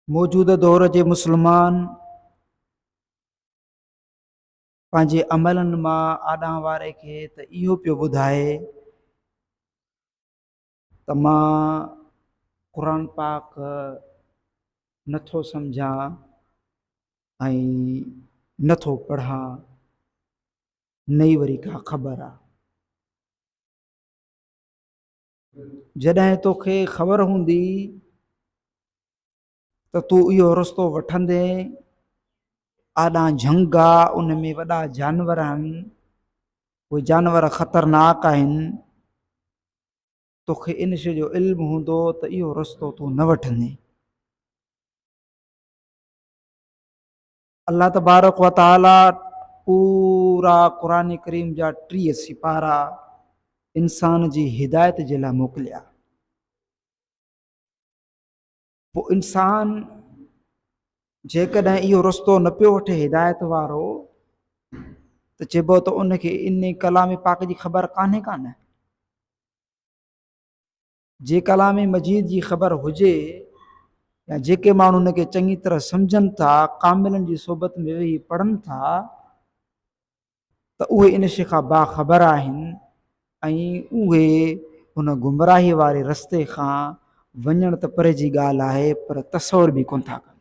मौजूदा दौर जे मुसलमान पंहिंजे अमलनि मां आॾां वारे खे त इहो पियो ॿुधाए त मां क़ुर पाक नथो सम्झां ऐं नथो पढ़ां, नई वरी का ख़बर आहे। जॾहिं तोखे ख़बर हूंदी त तूं इहो रस्तो वठंदे, आॾां झंग आहे, उन में वॾा जानवर आहिनि, उहे जानवर ख़तरनाक आहिनि, तोखे इन शइ जो इल्मु हूंदो त इहो रस्तो तूं न वठंदे। अल्लाह तबारक व ताला पूरा क़ुर करीम जा 30 सिपारा इंसान जी हिदायत जे लाइ मोकिलिया। पोइ इंसान जेकॾहिं इहो रस्तो न पियो वठे हिदायत वारो, त चइबो त उनखे इन कलाम पाक जी ख़बर कान्हे। जे कलाम मजीद जी ख़बर हुजे या जेके माण्हू उनखे चङी तरह सम्झनि था, कामिलनि जी सोबत में वेही पढ़नि था, त उहे इन शइ खां बाख़बर आहिनि ऐं उहे हुन गुमराही वारे रस्ते खां वञण त परे जी ॻाल्हि आहे, पर तसवर बि कोन था कनि।